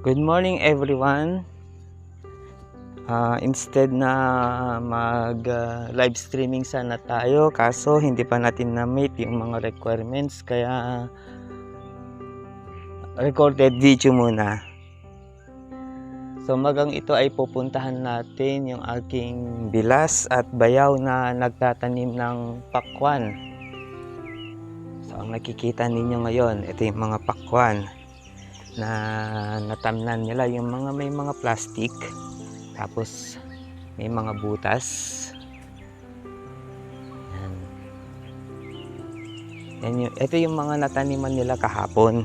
Good morning everyone. Instead na mag live streaming sana tayo, kaso hindi pa natin na-meet yung mga requirements, kaya recorded video muna. So magang ito ay pupuntahan natin yung aking bilas at bayaw na nagtatanim ng pakwan. So ang nakikita ninyo ngayon, ito yung mga pakwan na natamnan nila, yung mga may mga plastic, tapos may mga butas. Yan. Ito yung mga nataniman nila kahapon.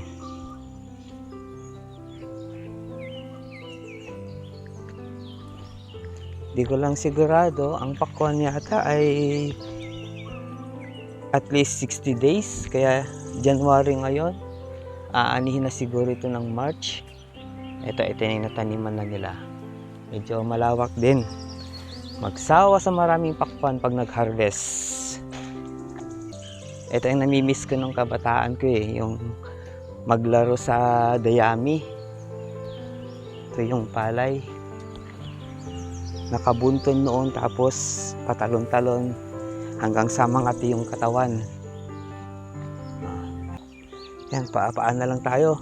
Di ko lang sigurado, ang pakwan yata ay at least 60 days, kaya January ngayon. Aanihin na siguro ito ng March. Ito yung nataniman na nila. Medyo malawak din. Magsawa sa maraming pakwan pag nag-harvest. Ito yung namimiss ko ng kabataan ko yung maglaro sa dayami. Ito yung palay. Nakabunton noon, tapos patalon-talon hanggang sa mangati yung katawan. Yan, paapaan na lang tayo.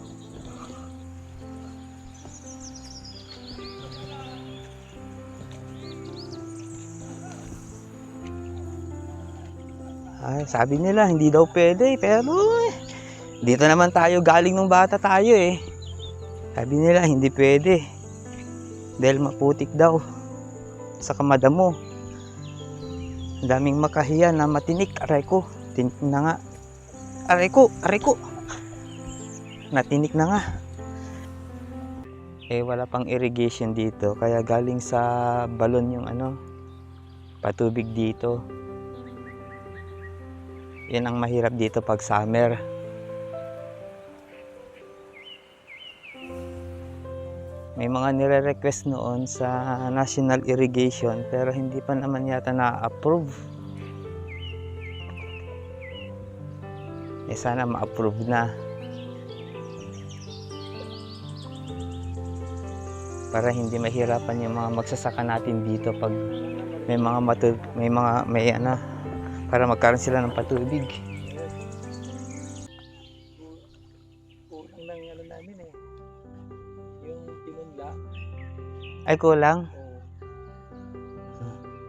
Sabi nila hindi daw pwede, pero dito naman tayo galing nung bata tayo eh. Sabi nila hindi pwede dahil maputik daw sa madamo. Ang daming makahiya na matinik. Aray ko, tinik na nga. Aray ko. Natinik na nga. Wala pang irrigation dito, kaya galing sa balon yung patubig dito. Yan ang mahirap dito pag summer. May mga nire-request noon sa National Irrigation, pero hindi pa naman yata na-approve. Sana ma-approve na, para hindi mahirapan yung mga magsasaka natin dito pag para magkaroon sila ng patubig. Kulang ng namin yung pinunla. Ay, kulang?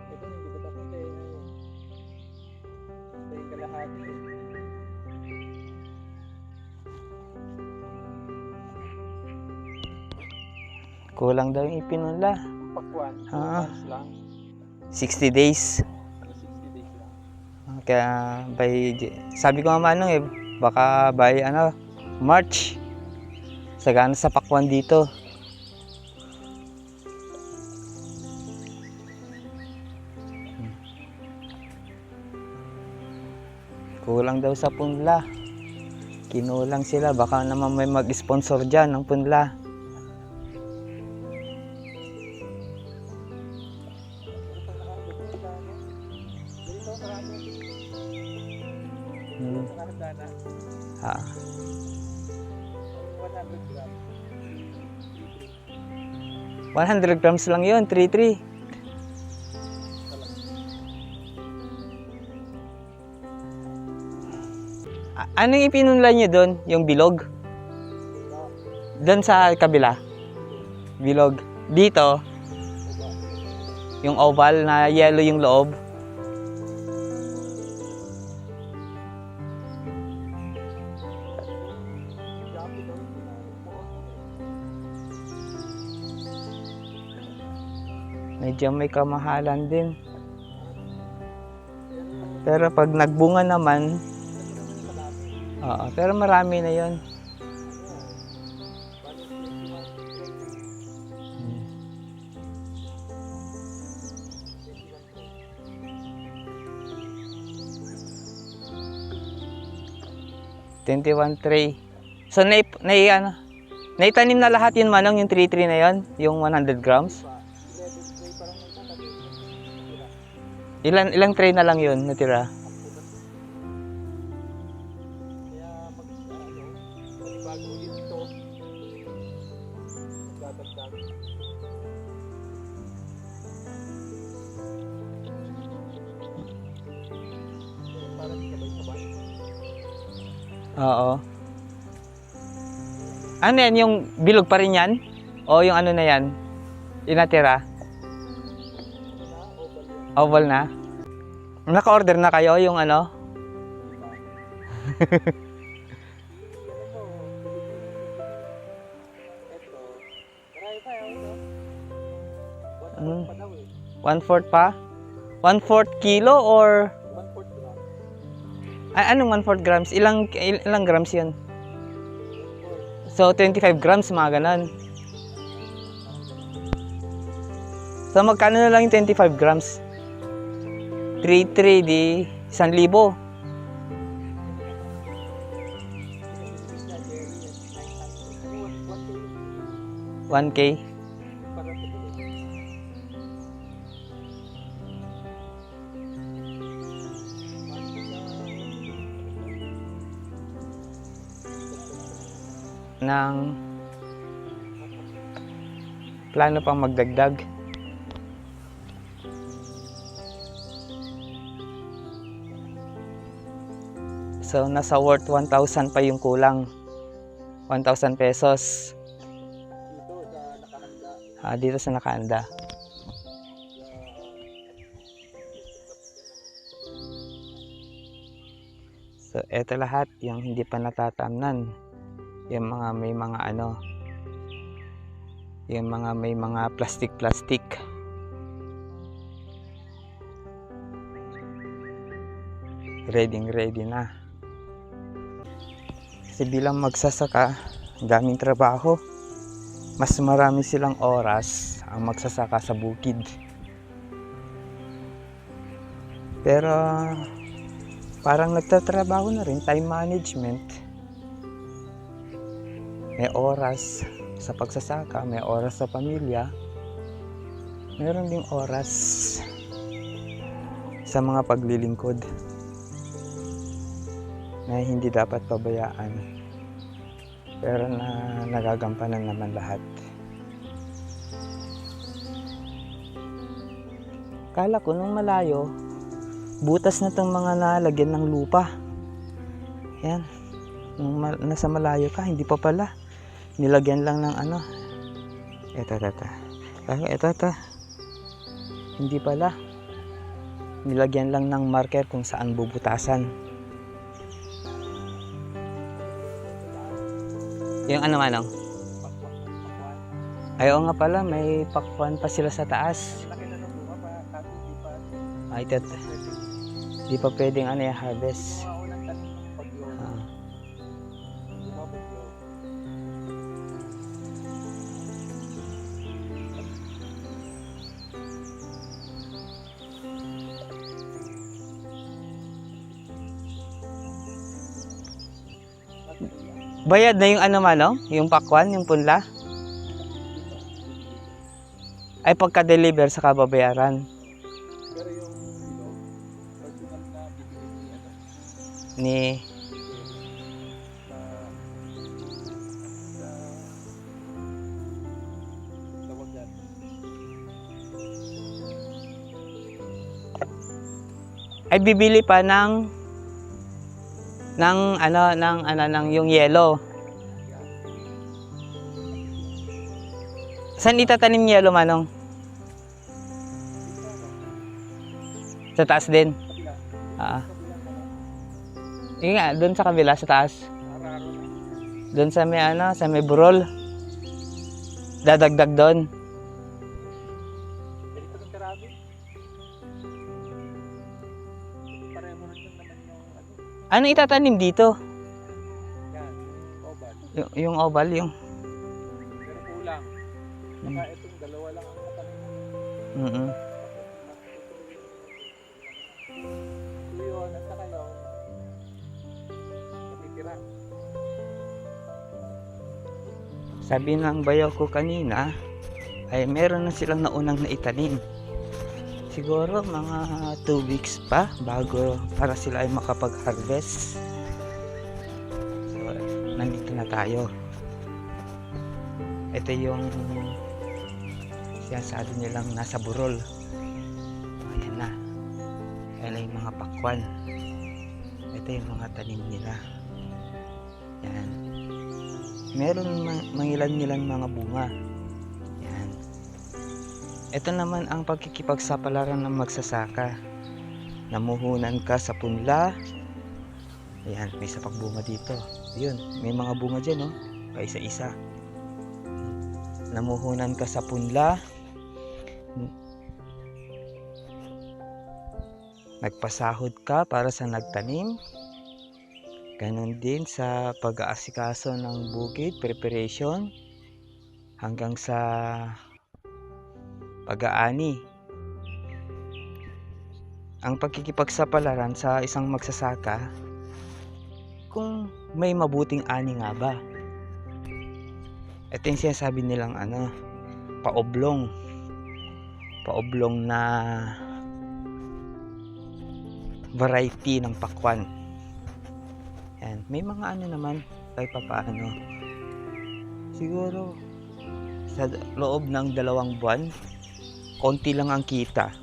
Ito hindi ko tapos ito yung kalahati. Kulang daw yung ipinunla. Pakwan, 2 months lang. 60 days. 60 days lang. Kaya sabi ko nga baka by March sagana sa pakwan dito. Kulang daw sa punla. Kinulang sila, baka naman may mag-sponsor dyan ng punla. Ha. 100 grams lang yun, 3-3. Ano yung ipinunla nyo doon? Yung bilog? Doon sa kabila? Bilog. Dito, yung oval na yellow yung loob. Medyo may kamahalan din. Pero pag nagbunga naman, pero marami na yon. $21 tray. So naitanim na lahat yun, Manong, yung 3-3 na yon, yung 100 grams. Ilang tray na lang yun natira? Oo. Ano yan? Yung bilog pa rin yan? O yung ano na yan? Yung natira? Oval na? Naka-order na kayo yung ano? Ano? 1/4 pa? 1/4 kilo or? Ay, anong 1/4 grams? Ilang grams yun? So, 25 grams, mga ganon. So, magkano na lang yung 25 grams? 3 di 1,000. 1K. Ng plano pang magdagdag. So, nasa worth 1,000 pa yung kulang. 1,000 pesos. Dito sa nakahanda. So, eto lahat yung hindi pa natatamnan. Yung mga may mga ano. Yung mga may mga plastic. Ready na. Kasi bilang magsasaka, daming trabaho. Mas marami silang oras ang magsasaka sa bukid. Pero parang nagtatrabaho na rin, time management. May oras sa pagsasaka, may oras sa pamilya. Meron ding oras sa mga paglilingkod na hindi dapat pabayaan. Pero nagagampanan naman lahat. Kala ko nung malayo, butas na itong mga nalagyan ng lupa. Yan. Nung nasa malayo ka, hindi pa pala. Nilagyan lang ng ano. Ito. Hindi pala. Nilagyan lang ng marker kung saan bubutasan. Yung ano. Ayaw nga pala, may pakwan pa sila sa taas. Ay, ito. Di pa pwedeng harvest. Bayad na yung yung pakwan, yung punla? Ay pagka-deliver sa kababayaran. Pero yung personal na bibili Ni tawag yan. ay bibili pa ng yung yelo. Saan itatanim yelo, Manong? Sa taas din? Yung nga, doon sa kabila, sa taas. Doon sa may sa may burol. Dadagdag doon. Ganito ng karami. Pareho rin yung naman yung Ano itatanim dito? yan, oval. Yung oval, yung... Pero kulang. Saka itong dalawa lang ang natanim. Yun, at saka yung natitira. Sabi ng bayaw ko kanina, ay meron na silang naunang naitanim. Siguro mga 2 weeks pa bago para sila ay makapag-harvest. So, nandito na tayo. Ito yung sinasabi nilang nasa burol. Ayan na. Ayan na yung mga pakwan. Ito yung mga tanim nila. Yan. Meron mangilan-ngilan mga bunga. Yan. Ito naman ang pagkikipagsapalaran ng magsasaka. Namuhunan ka sa punla. Ayan, may sapak bunga dito. Yun, may mga bunga dyan, oh. Paisa-isa. Namuhunan ka sa punla. Nagpasahod ka para sa nagtanim. Ganon din sa pag-aasikaso ng bukid, preparation, hanggang sa pag-aani. Ang pagkikipagsapalaran sa isang magsasaka, kung may mabuting ani nga ba. Ito yung sinasabi nilang paoblong. Paoblong na variety ng pakwan. Yan. May mga naman kahit papaano. Siguro sa loob ng 2 buwan, konti lang ang kita.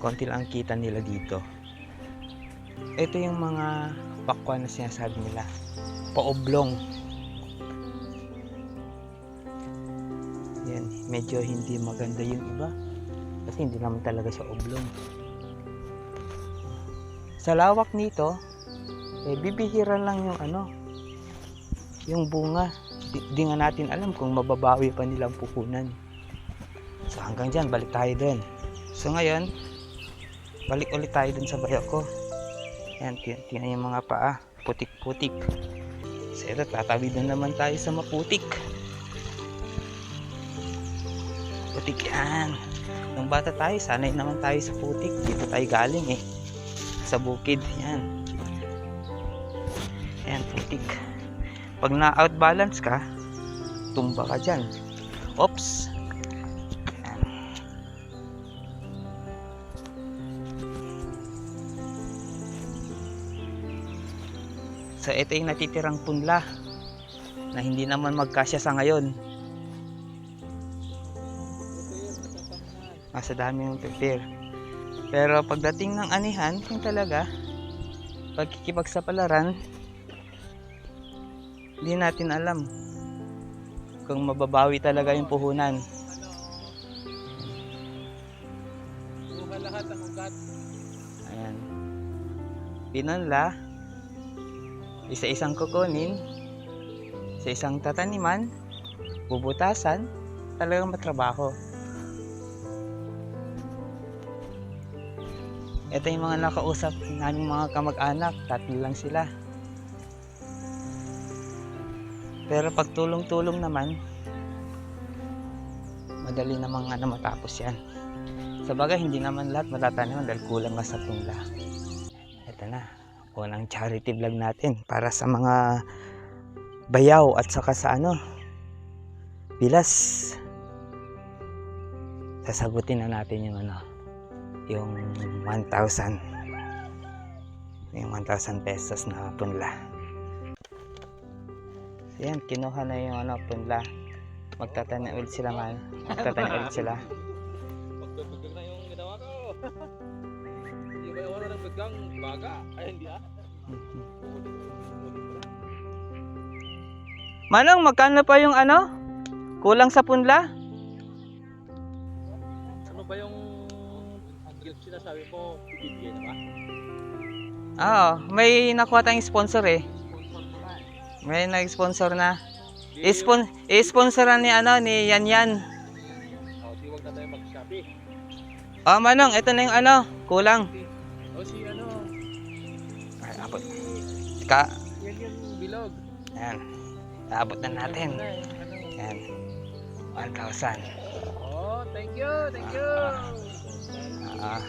Konti lang ang kita nila dito. Ito yung mga pakwan na sinasabi nila. Paoblong. Yan. Medyo hindi maganda yung iba. Kasi hindi naman talaga siya oblong. Sa lawak nito, bibihira lang yung yung bunga. Di nga natin alam kung mababawi pa nilang puhunan. So hanggang dyan, balik tayo dun. So ngayon, balik ulit tayo dun sa bayo ko. Yan, tingnan yung mga paa. Putik-putik. So ito, tatawid na naman tayo sa maputik. Putik yan. Nung bata tayo, sanay naman tayo sa putik. Dito tayo galing sa bukid. Yan. Yan, putik. Pag na-outbalance ka, tumba ka dyan. Oops. Yan. So, ito yung natitirang punla na hindi naman magkasya sa ngayon. Sa dami ng prepare. Pero pagdating ng anihan, yung talaga pagkikipagsapalaran, hindi natin alam kung mababawi talaga yung puhunan. Bunga lahat ang ugat. Ayan. Pinanla, isa-isang kukunin, sa isang tataniman, bubutasan, talagang matrabaho. Ito yung mga nakausap naming mga kamag-anak, 3 lang sila. Pero pag tulong-tulong naman, madali namang matapos yan. Sabagay, hindi naman lahat matataniman dahil kulang nga sa punla. Ito na, unang charity vlog natin para sa mga bayaw at saka sa bilas. Sasagutin na natin yung yung 1,000 pesos na punla. So yan, kinuha na yung punla. Magtatanim ulit sila magtatanim ulit sila. Pagdagang na yung ginawa ko. Hindi ba yung ng bagang baga? Ay hindi Manong, magkano pa yung kulang sa punla? Ano ba yung sinasabi mo, bibigyan na ba? Oo, may nakuha tayong sponsor Sponsor mo na May nag-sponsor na. I-sponsoran ni Yan. Di wag na tayo mag-Shopee. Manong, ito na yung kulang. Si Ay, abot. Yan yung bilog. Yan. Abot na natin. Yan. 1,000. Oh, thank you. Ah.